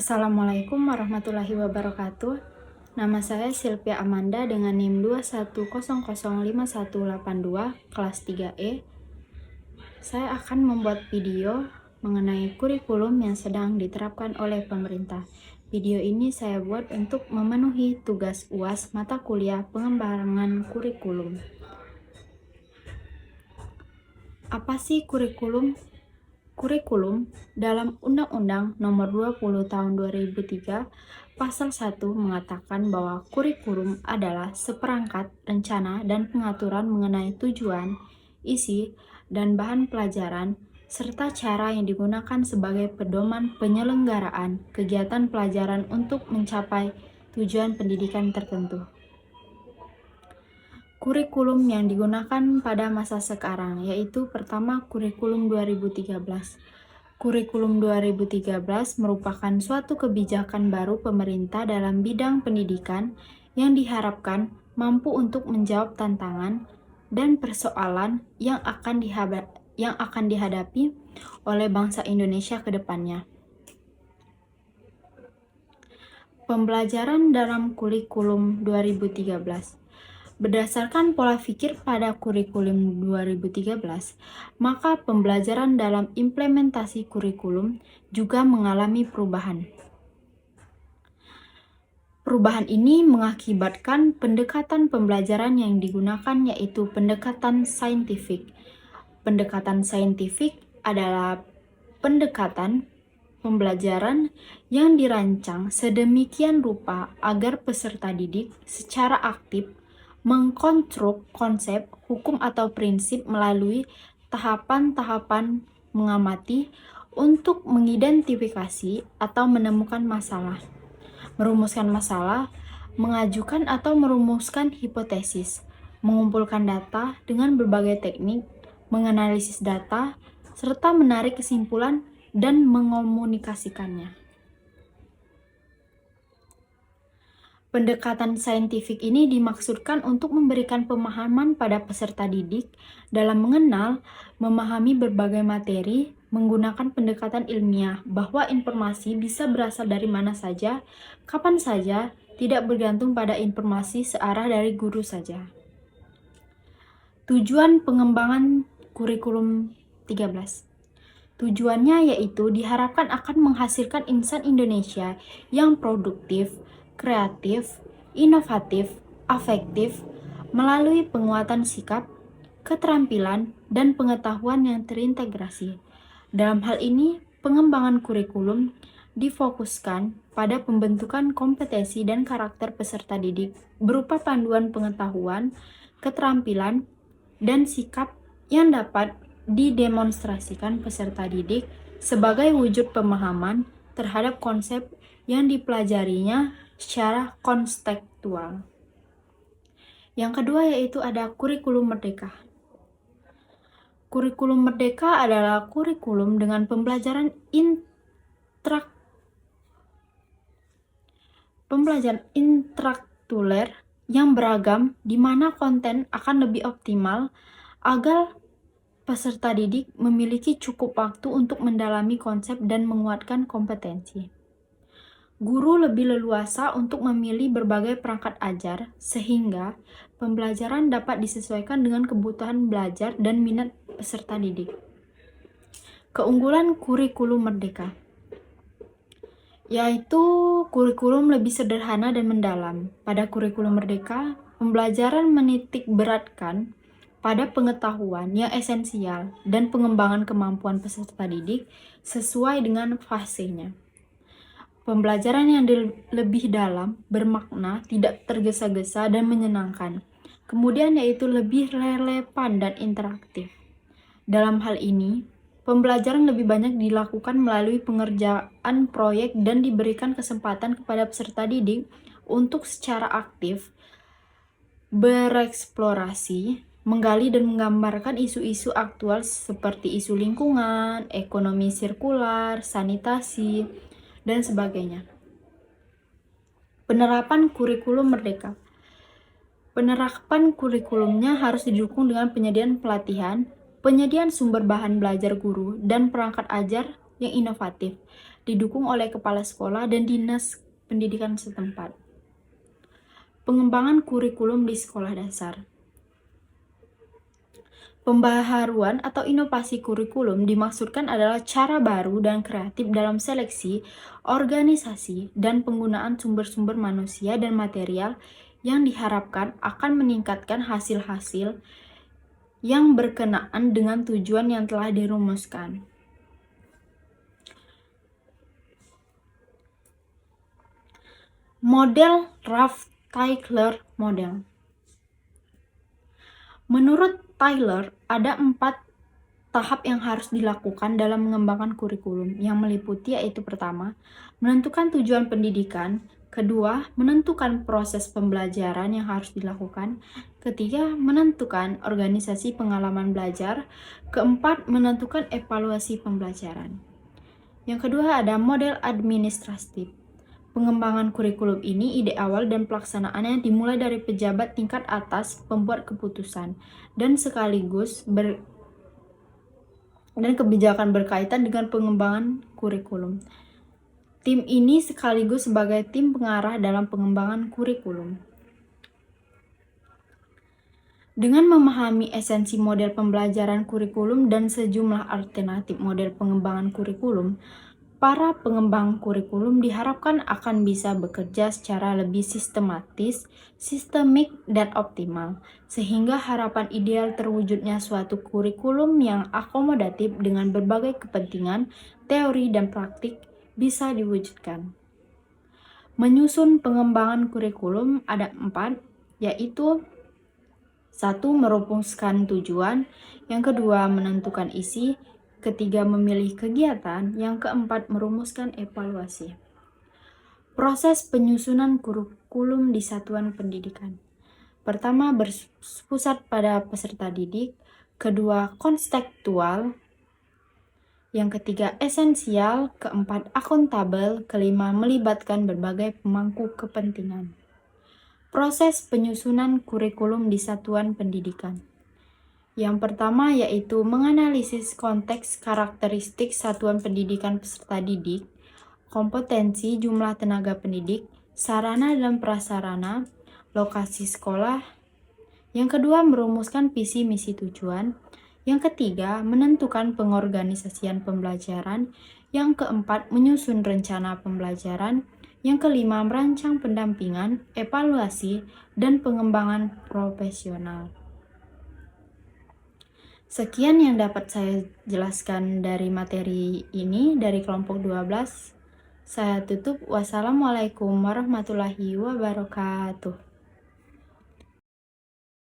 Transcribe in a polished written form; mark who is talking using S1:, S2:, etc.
S1: Assalamualaikum warahmatullahi wabarakatuh. Nama saya Sylvia Amanda dengan NIM 210051182 kelas 3E. Saya akan membuat video mengenai kurikulum yang sedang diterapkan oleh pemerintah. Video ini saya buat untuk memenuhi tugas UAS mata kuliah pengembangan kurikulum. Apa sih kurikulum? Kurikulum dalam Undang-Undang Nomor 20 Tahun 2003 Pasal 1 mengatakan bahwa kurikulum adalah seperangkat rencana dan pengaturan mengenai tujuan, isi, dan bahan pelajaran, serta cara yang digunakan sebagai pedoman penyelenggaraan kegiatan pelajaran untuk mencapai tujuan pendidikan tertentu. Kurikulum yang digunakan pada masa sekarang yaitu pertama kurikulum 2013. Kurikulum 2013 merupakan suatu kebijakan baru pemerintah dalam bidang pendidikan yang diharapkan mampu untuk menjawab tantangan dan persoalan yang akan dihadapi oleh bangsa Indonesia ke depannya. Pembelajaran dalam kurikulum 2013. Berdasarkan pola pikir pada kurikulum 2013, maka pembelajaran dalam implementasi kurikulum juga mengalami perubahan. Perubahan ini mengakibatkan pendekatan pembelajaran yang digunakan yaitu pendekatan saintifik. Pendekatan saintifik adalah pendekatan pembelajaran yang dirancang sedemikian rupa agar peserta didik secara aktif mengkonstruk konsep, hukum atau prinsip melalui tahapan-tahapan mengamati untuk mengidentifikasi atau menemukan masalah, merumuskan masalah, mengajukan atau merumuskan hipotesis, mengumpulkan data dengan berbagai teknik, menganalisis data, serta menarik kesimpulan dan mengomunikasikannya. Pendekatan saintifik ini dimaksudkan untuk memberikan pemahaman pada peserta didik dalam mengenal, memahami berbagai materi, menggunakan pendekatan ilmiah bahwa informasi bisa berasal dari mana saja, kapan saja, tidak bergantung pada informasi searah dari guru saja. Tujuan pengembangan kurikulum 13. Tujuannya yaitu diharapkan akan menghasilkan insan Indonesia yang produktif, kreatif, inovatif, afektif, melalui penguatan sikap, keterampilan, dan pengetahuan yang terintegrasi. Dalam hal ini, pengembangan kurikulum difokuskan pada pembentukan kompetensi dan karakter peserta didik berupa panduan pengetahuan, keterampilan, dan sikap yang dapat didemonstrasikan peserta didik sebagai wujud pemahaman terhadap konsep yang dipelajarinya secara konstekstual. Yang kedua yaitu ada kurikulum merdeka. Kurikulum merdeka adalah kurikulum dengan pembelajaran intelektuler yang beragam di mana konten akan lebih optimal agar peserta didik memiliki cukup waktu untuk mendalami konsep dan menguatkan kompetensi. Guru lebih leluasa untuk memilih berbagai perangkat ajar sehingga pembelajaran dapat disesuaikan dengan kebutuhan belajar dan minat peserta didik. Keunggulan kurikulum merdeka yaitu kurikulum lebih sederhana dan mendalam. Pada kurikulum merdeka, pembelajaran menitik beratkan pada pengetahuan yang esensial dan pengembangan kemampuan peserta didik sesuai dengan fasenya. Pembelajaran yang lebih dalam, bermakna, tidak tergesa-gesa, dan menyenangkan. Kemudian yaitu lebih relevan dan interaktif. Dalam hal ini, pembelajaran lebih banyak dilakukan melalui pengerjaan proyek dan diberikan kesempatan kepada peserta didik untuk secara aktif bereksplorasi, menggali dan menggambarkan isu-isu aktual seperti isu lingkungan, ekonomi sirkular, sanitasi, dan sebagainya. Penerapan kurikulum merdeka. Penerapan kurikulumnya harus didukung dengan penyediaan pelatihan, penyediaan sumber bahan belajar guru, dan perangkat ajar yang inovatif, didukung oleh kepala sekolah dan dinas pendidikan setempat. Pengembangan kurikulum di sekolah dasar. Pembaharuan atau inovasi kurikulum dimaksudkan adalah cara baru dan kreatif dalam seleksi, organisasi, dan penggunaan sumber-sumber manusia dan material yang diharapkan akan meningkatkan hasil-hasil yang berkenaan dengan tujuan yang telah dirumuskan. Model Ralph Tyler Model. Menurut Tyler, ada 4 tahap yang harus dilakukan dalam mengembangkan kurikulum, yang meliputi yaitu pertama, menentukan tujuan pendidikan, kedua, menentukan proses pembelajaran yang harus dilakukan, ketiga, menentukan organisasi pengalaman belajar, keempat, menentukan evaluasi pembelajaran. Yang kedua ada model administratif. Pengembangan kurikulum ini ide awal dan pelaksanaannya dimulai dari pejabat tingkat atas pembuat keputusan dan sekaligus kebijakan berkaitan dengan pengembangan kurikulum. Tim ini sekaligus sebagai tim pengarah dalam pengembangan kurikulum. Dengan memahami esensi model pembelajaran kurikulum dan sejumlah alternatif model pengembangan kurikulum, para pengembang kurikulum diharapkan akan bisa bekerja secara lebih sistematis, sistemik, dan optimal, sehingga harapan ideal terwujudnya suatu kurikulum yang akomodatif dengan berbagai kepentingan, teori, dan praktik bisa diwujudkan. Menyusun pengembangan kurikulum ada 4, yaitu 1. Merumuskan tujuan, yang kedua menentukan isi, ketiga memilih kegiatan, yang keempat merumuskan evaluasi. Proses penyusunan kurikulum di satuan pendidikan. Pertama, berpusat pada peserta didik, kedua konstekstual, yang ketiga esensial, keempat akuntabel, kelima melibatkan berbagai pemangku kepentingan. Proses penyusunan kurikulum di satuan pendidikan. Yang pertama yaitu menganalisis konteks karakteristik satuan pendidikan peserta didik, kompetensi jumlah tenaga pendidik, sarana dan prasarana, lokasi sekolah. Yang kedua merumuskan visi misi tujuan. Yang ketiga menentukan pengorganisasian pembelajaran. Yang keempat menyusun rencana pembelajaran. Yang kelima merancang pendampingan, evaluasi, dan pengembangan profesional. Sekian yang dapat saya jelaskan dari materi ini dari kelompok 12. Saya tutup. Wassalamualaikum warahmatullahi wabarakatuh.